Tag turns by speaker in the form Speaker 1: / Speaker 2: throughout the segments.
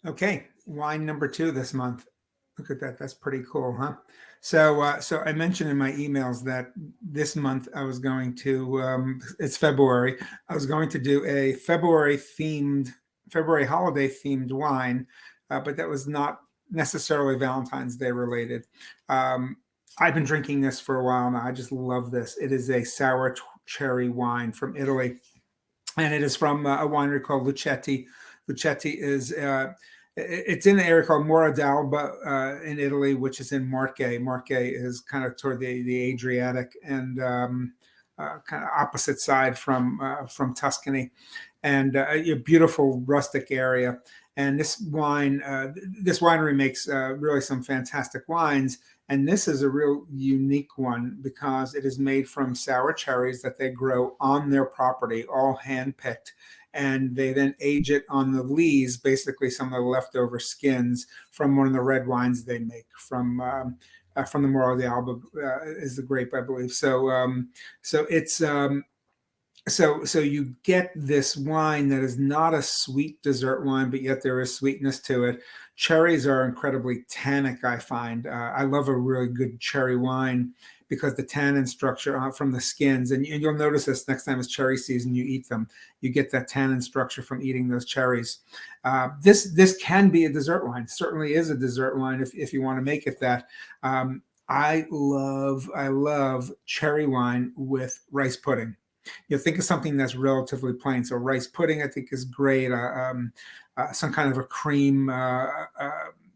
Speaker 1: Okay, wine number 2 this month. Look at that. That's pretty cool, huh? So I mentioned in my emails that this month I was going to, it's February, I was going to do a February holiday themed wine, but that was not necessarily Valentine's Day related. Um, I've been drinking this for a while now. I just love this. It is a sour cherry wine from Italy, and it is from a winery called Lucchetti. Lucchetti is it's in an area called Mora d'Alba in Italy, which is in Marche. Marche is kind of toward the Adriatic and kind of opposite side from Tuscany, and a beautiful rustic area. And this winery makes really some fantastic wines. And this is a real unique one because it is made from sour cherries that they grow on their property, all handpicked. And they then age it on the lees, basically some of the leftover skins from one of the red wines they make from the Moro de Alba is the grape, I believe. So it's so you get this wine that is not a sweet dessert wine, but yet there is sweetness to it. Cherries are incredibly tannic, I find. I love a really good cherry wine because the tannin structure from the skins, and you'll notice this next time it's cherry season, you eat them, you get that tannin structure from eating those cherries. This can be a dessert wine. Certainly is a dessert wine if you want to make it that. I love cherry wine with rice pudding. You think of something that's relatively plain. So rice pudding, I think, is great. Some kind of a cream,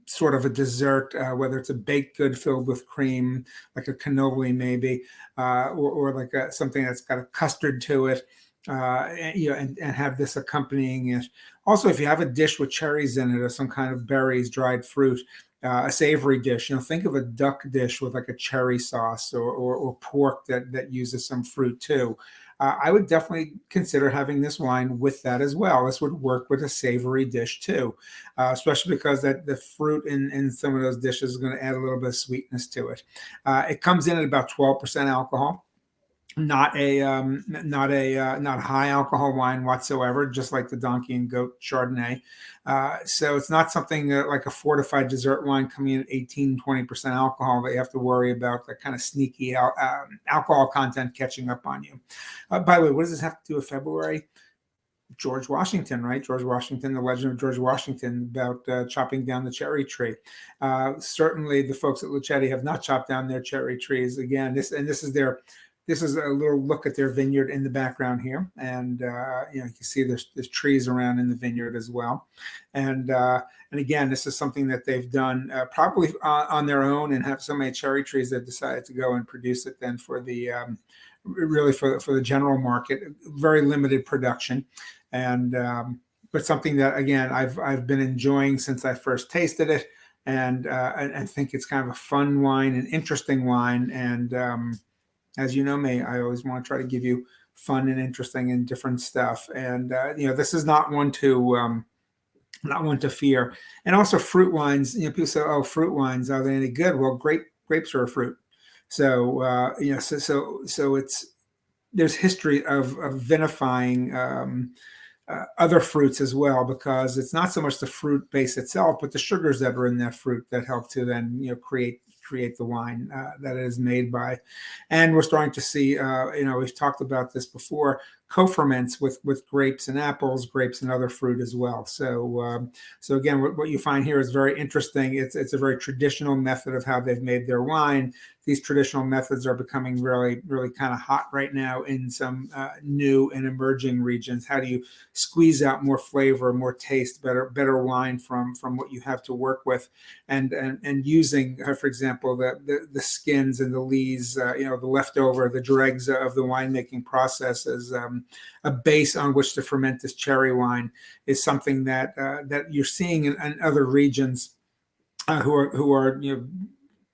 Speaker 1: sort of a dessert, whether it's a baked good filled with cream, like a cannoli maybe, or like something that's got a custard to it. And have this accompanying it. Also, if you have a dish with cherries in it or some kind of berries, dried fruit, a savory dish. Think of a duck dish with like a cherry sauce or pork that uses some fruit too. I would definitely consider having this wine with that as well. This would work with a savory dish too, especially because that the fruit in some of those dishes is going to add a little bit of sweetness to it. It comes in at about 12% alcohol, not high alcohol wine whatsoever, just like the Donkey and Goat Chardonnay. So it's not something like a fortified dessert wine coming in at 18-20% alcohol that you have to worry about that kind of sneaky alcohol content catching up on you. By the way, what does this have to do with February? George Washington, right? George Washington, the legend of George Washington about chopping down the cherry tree. Certainly, the folks at Lucchetti have not chopped down their cherry trees. Again, this is a little look at their vineyard in the background here, and you can see there's trees around in the vineyard as well, and again, this is something that they've done probably on their own, and have so many cherry trees they've decided to go and produce it then for the really for the general market. Very limited production, and but something that again I've been enjoying since I first tasted it, and I think it's kind of a fun wine, an interesting wine, and as you know me, I always want to try to give you fun and interesting and different stuff. And this is not one to fear. And also fruit wines. People say, "Oh, fruit wines, are they any good?" Well, grapes are a fruit. So so it's there's history of vinifying other fruits as well, because it's not so much the fruit base itself, but the sugars that are in that fruit that help to then create the wine that it is made by. And we're starting to see, we've talked about this before, co-ferments with grapes and apples, grapes and other fruit as well. So again, what you find here is very interesting. It's a very traditional method of how they've made their wine. These traditional methods are becoming really, really kind of hot right now in some new and emerging regions. How do you squeeze out more flavor, more taste, better wine from what you have to work with, and using, for example, the skins and the lees, the leftover, the dregs of the winemaking process as a base on which to ferment this cherry wine, is something that you're seeing in other regions who are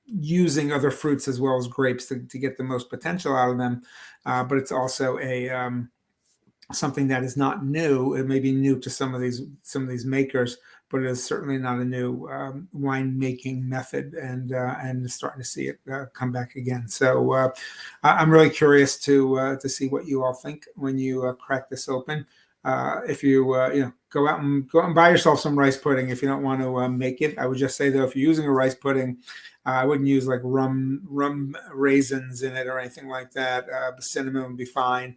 Speaker 1: using other fruits as well as grapes to get the most potential out of them. But it's also something that is not new. It may be new to some of these makers, but it is certainly not a new wine making method, and starting to see it come back again. So I'm really curious to see what you all think when you crack this open. if you go out and buy yourself some rice pudding if you don't want to make it. I would just say though, if you're using a rice pudding, I wouldn't use like rum raisins in it or anything like that. Cinnamon would be fine.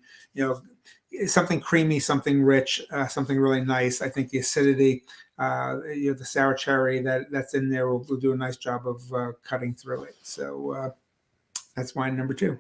Speaker 1: Something creamy, something rich, something really nice. I think the acidity, the sour cherry that's in there will do a nice job of cutting through it. So that's wine number 2.